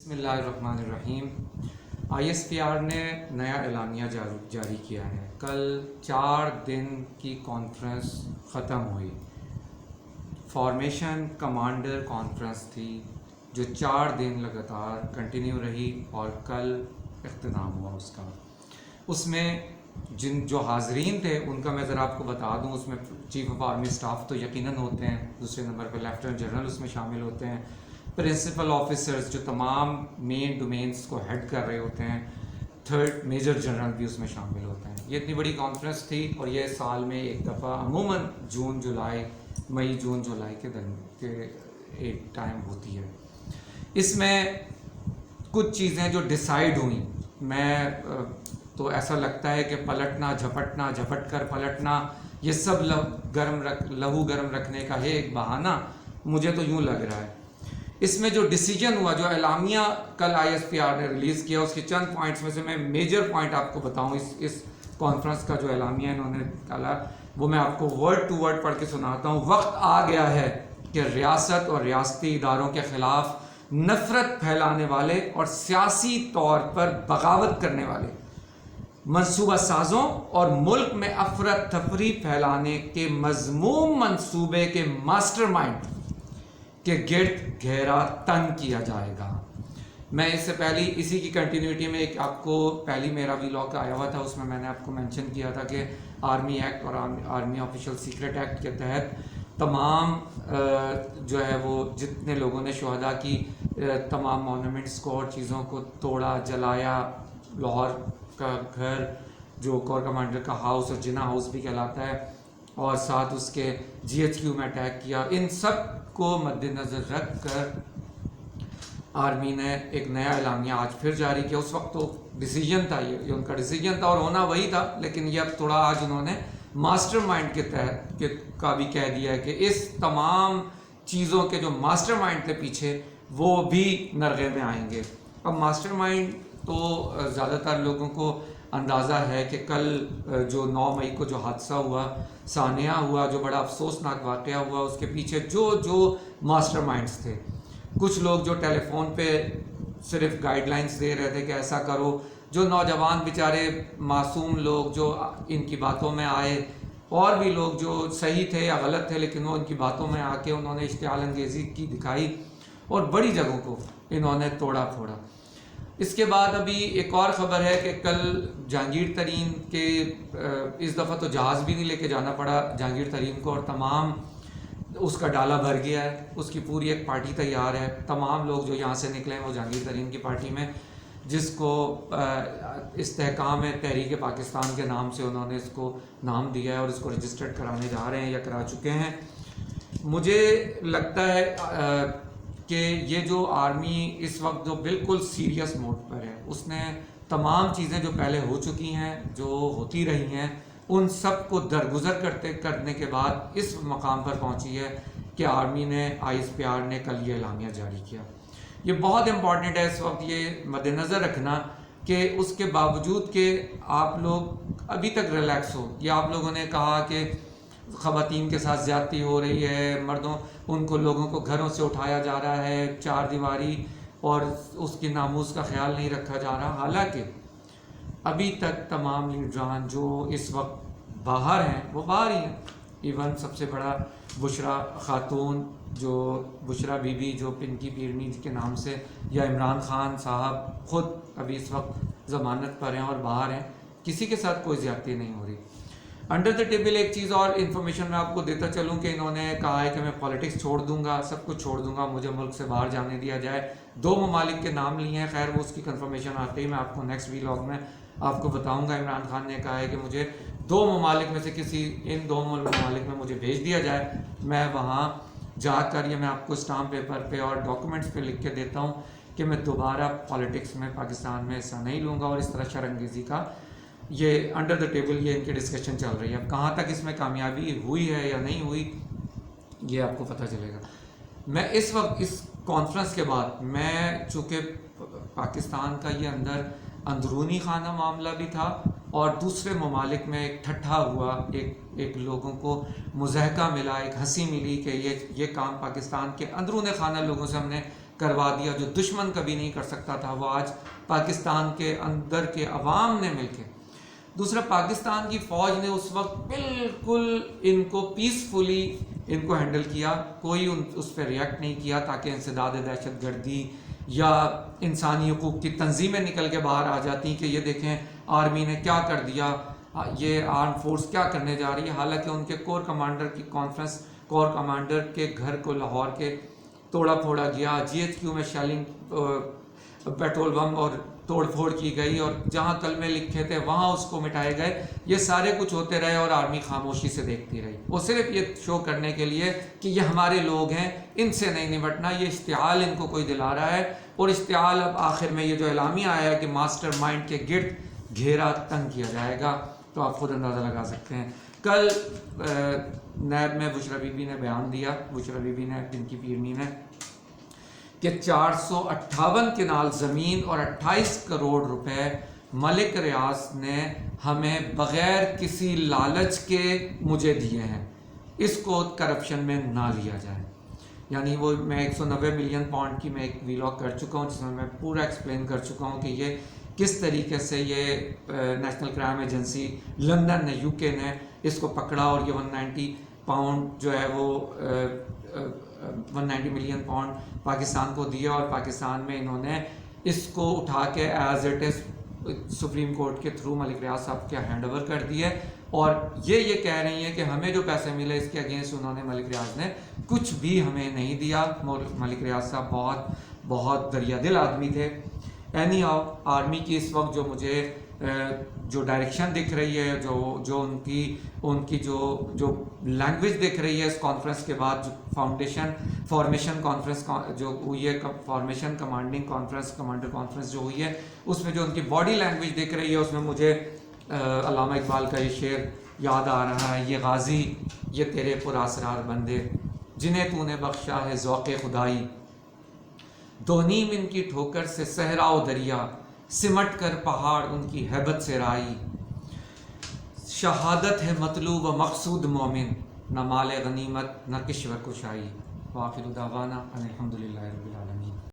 بسم اللہ الرحمن الرحیم۔ آئی ایس پی آر نے نیا اعلامیہ جاری کیا ہے۔ کل 4 دن کی کانفرنس ختم ہوئی۔ فارمیشن کمانڈر کانفرنس تھی جو 4 دن لگاتار کنٹینیو رہی اور کل اختتام ہوا اس کا۔ اس میں جو حاضرین تھے ان کا میں ذرا آپ کو بتا دوں، اس میں چیف آف آرمی اسٹاف تو یقیناً ہوتے ہیں، دوسرے نمبر پہ لیفٹیننٹ جنرل اس میں شامل ہوتے ہیں، پرنسپل آفیسرز جو تمام مین ڈومینس کو ہیڈ کر رہے ہوتے ہیں، تھرڈ میجر جنرل بھی اس میں شامل ہوتے ہیں۔ یہ اتنی بڑی کانفرنس تھی اور یہ سال میں ایک دفعہ عموماً مئی جون جولائی کے ایک ٹائم ہوتی ہے۔ اس میں کچھ چیزیں جو ڈیسائیڈ ہوئیں، میں تو ایسا لگتا ہے کہ پلٹنا جھپٹ کر پلٹنا، یہ سب لہو گرم رکھنے کا ہے ایک بہانہ، مجھے تو یوں لگ رہا ہے۔ اس میں جو ڈیسیجن ہوا، جو اعلامیہ کل آئی ایس پی آر نے ریلیز کیا، اس کے چند پوائنٹس میں سے میں میجر پوائنٹ آپ کو بتاؤں۔ اس کانفرنس کا جو اعلامیہ انہوں نے ڈالا وہ میں آپ کو ورڈ ٹو ورڈ پڑھ کے سناتا ہوں۔ وقت آ گیا ہے کہ ریاست اور ریاستی اداروں کے خلاف نفرت پھیلانے والے اور سیاسی طور پر بغاوت کرنے والے منصوبہ سازوں اور ملک میں افراتفری پھیلانے کے مذموم منصوبے کے ماسٹر مائنڈ کے گرد گھیرا تنگ کیا جائے گا۔ میں اس سے پہلے اسی کی کنٹینیوٹی میں ایک آپ کو پہلی میرا ویلاگ آیا ہوا تھا، اس میں میں نے آپ کو مینشن کیا تھا کہ آرمی ایکٹ اور آرمی آفیشل سیکرٹ ایکٹ کے تحت تمام جو ہے وہ جتنے لوگوں نے شہداء کی تمام مونومنٹس کو اور چیزوں کو توڑا، جلایا، لاہور کا گھر جو کور کمانڈر کا ہاؤس اور جناح ہاؤس بھی کہلاتا ہے، اور ساتھ اس کے جی ایچ کیو میں اٹیک کیا، ان سب کو مد نظر رکھ کر آرمی نے ایک نیا اعلامیہ آج پھر جاری کیا۔ اس وقت تو ڈیسیجن تھا، یہ ان کا ڈیسیجن تھا اور ہونا وہی تھا، لیکن یہ اب تھوڑا آج انہوں نے ماسٹر مائنڈ کے تحت کا بھی کہہ دیا ہے کہ اس تمام چیزوں کے جو ماسٹر مائنڈ تھے پیچھے وہ بھی نرغے میں آئیں گے۔ اب ماسٹر مائنڈ تو زیادہ تر لوگوں کو اندازہ ہے کہ کل جو 9 مئی کو جو حادثہ ہوا، سانحہ ہوا، جو بڑا افسوسناک واقعہ ہوا، اس کے پیچھے جو ماسٹر مائنڈز تھے، کچھ لوگ جو ٹیلی فون پہ صرف گائیڈ لائنز دے رہے تھے کہ ایسا کرو، جو نوجوان بیچارے معصوم لوگ جو ان کی باتوں میں آئے، اور بھی لوگ جو صحیح تھے یا غلط تھے لیکن وہ ان کی باتوں میں آ کے انہوں نے اشتعال انگیزی کی دکھائی اور بڑی جگہوں کو انہوں نے توڑا پھوڑا۔ اس کے بعد ابھی ایک اور خبر ہے کہ کل جہانگیر ترین کے اس دفعہ تو جہاز بھی نہیں لے کے جانا پڑا جہانگیر ترین کو، اور تمام اس کا ڈالا بھر گیا ہے، اس کی پوری ایک پارٹی تیار ہے، تمام لوگ جو یہاں سے نکلے ہیں وہ جہانگیر ترین کی پارٹی میں، جس کو استحکام تحریک پاکستان کے نام سے انہوں نے اس کو نام دیا ہے اور اس کو رجسٹرڈ کرانے جا رہے ہیں یا کرا چکے ہیں۔ مجھے لگتا ہے کہ یہ جو آرمی اس وقت جو بالکل سیریس موڈ پر ہے، اس نے تمام چیزیں جو پہلے ہو چکی ہیں، جو ہوتی رہی ہیں، ان سب کو درگزر کرنے کے بعد اس مقام پر پہنچی ہے کہ آرمی نے آئی ایس پی آر نے کل یہ اعلامیہ جاری کیا۔ یہ بہت امپورٹنٹ ہے اس وقت یہ مد نظر رکھنا کہ اس کے باوجود کہ آپ لوگ ابھی تک ریلیکس ہو، یا آپ لوگوں نے کہا کہ خواتین کے ساتھ زیادتی ہو رہی ہے، مردوں ان کو لوگوں کو گھروں سے اٹھایا جا رہا ہے، 4 دیواری اور اس کی ناموس کا خیال نہیں رکھا جا رہا، حالانکہ ابھی تک تمام لیڈران جو اس وقت باہر ہیں وہ باہر ہی ہیں۔ ایون سب سے بڑا بشرا خاتون، جو بشرا بی بی جو پنکی پیرنی کے نام سے، یا عمران خان صاحب خود ابھی اس وقت ضمانت پر ہیں اور باہر ہیں، کسی کے ساتھ کوئی زیادتی نہیں ہو رہی۔ انڈر دا ٹیبل ایک چیز اور انفارمیشن میں آپ کو دیتا چلوں کہ انہوں نے کہا ہے کہ میں پالیٹکس چھوڑ دوں گا، سب کچھ چھوڑ دوں گا، مجھے ملک سے باہر جانے دیا جائے۔ 2 ممالک کے نام لیے ہیں، خیر وہ اس کی کنفرمیشن آتے ہی میں آپ کو نیکسٹ ویلاگ میں آپ کو بتاؤں گا۔ عمران خان نے کہا ہے کہ مجھے 2 ممالک میں سے ان 2 ممالک میں مجھے بھیج دیا جائے، میں وہاں جا کر، یہ میں آپ کو اسٹامپ پیپر پہ اور ڈاکومنٹس پہ لکھ کے دیتا ہوں کہ میں دوبارہ پالیٹکس میں پاکستان میں حصہ نہیں لوں گا، اور اس طرح شرانگیزی کا یہ انڈر دا ٹیبل یہ ان کی ڈسکشن چل رہی ہے۔ اب کہاں تک اس میں کامیابی ہوئی ہے یا نہیں ہوئی یہ آپ کو پتہ چلے گا۔ میں اس وقت اس کانفرنس کے بعد، میں چونکہ پاکستان کا یہ اندرونی خانہ معاملہ بھی تھا اور دوسرے ممالک میں ایک ٹھٹھا ہوا، ایک لوگوں کو مضحکہ ملا، ایک ہنسی ملی کہ یہ کام پاکستان کے اندرون خانہ لوگوں سے ہم نے کروا دیا جو دشمن کبھی نہیں کر سکتا تھا، وہ آج پاکستان کے اندر کے عوام نے مل کے. دوسرا، پاکستان کی فوج نے اس وقت بالکل ان کو پیسفلی ان کو ہینڈل کیا، کوئی اس پہ ریئیکٹ نہیں کیا تاکہ انسداد دہشت گردی یا انسانی حقوق کی تنظیمیں نکل کے باہر آ جاتی کہ یہ دیکھیں آرمی نے کیا کر دیا، یہ آرم فورس کیا کرنے جا رہی ہے. حالانکہ ان کے کور کمانڈر کی کانفرنس، کور کمانڈر کے گھر کو لاہور کے توڑا پھوڑا گیا، جی ایچ کیو میں شیلنگ، پیٹرول بم اور توڑ پھوڑ کی گئی، اور جہاں کلمے لکھے تھے وہاں اس کو مٹائے گئے. یہ سارے کچھ ہوتے رہے اور آرمی خاموشی سے دیکھتی رہی، وہ صرف یہ شو کرنے کے لیے کہ یہ ہمارے لوگ ہیں، ان سے نہیں نمٹنا. یہ اشتعال ان کو کوئی دلا رہا ہے، اور اشتعال اب آخر میں یہ جو اعلامیہ آیا ہے کہ ماسٹر مائنڈ کے گرد گھیرا تنگ کیا جائے گا، تو آپ خود اندازہ لگا سکتے ہیں. کل نیب میں بشرا بی بی نے بیان دیا، بشرا بی بی نے، جن کی پیرنی نے، کہ 458 کنال زمین اور 28 کروڑ روپے ملک ریاض نے ہمیں بغیر کسی لالچ کے مجھے دیے ہیں، اس کو کرپشن میں نہ لیا جائے. یعنی وہ میں 190 ملین پاؤنڈ کی میں ایک ویلاگ کر چکا ہوں جس میں میں پورا ایکسپلین کر چکا ہوں کہ یہ کس طریقے سے یہ نیشنل کرائم ایجنسی لندن نے، یو کے نے اس کو پکڑا، اور یہ 190 پاؤنڈ جو ہے وہ 190 ملین پاؤنڈ پاکستان کو دیا، اور پاکستان میں انہوں نے اس کو اٹھا کے as it is supreme court کے تھرو ملک ریاض صاحب کے ہینڈ اوور کر دیے. اور یہ کہہ رہی ہیں کہ ہمیں جو پیسے ملے اس کے اگینسٹ انہوں نے، ملک ریاض نے کچھ بھی ہمیں نہیں دیا. ملک ریاض صاحب بہت بہت دریا دل آدمی تھے. اینی ہاؤ، آرمی کی اس وقت جو مجھے جو ڈائریکشن دکھ رہی ہے، جو ان کی جو لینگویج دکھ رہی ہے اس کانفرنس کے بعد، جو فارمیشن کانفرنس جو ہوئی ہے، formation commanding conference, commander conference جو ہوئی ہے، اس میں جو ان کی باڈی لینگویج دکھ رہی ہے، اس میں مجھے علامہ اقبال کا یہ شعر یاد آ رہا ہے، یہ غازی یہ تیرے پراسرار بندے جنہیں تو نے بخشا ہے ذوق خدائی، دو نیم ان کی ٹھوکر سے صحرا و دریا، سمٹ کر پہاڑ ان کی ہیبت سے رائی، شہادت ہے مطلوب و مقصود مومن، نہ مال غنیمت نہ کشور کشائی. وآخر دعوانا ان الحمد للہ رب العالمین.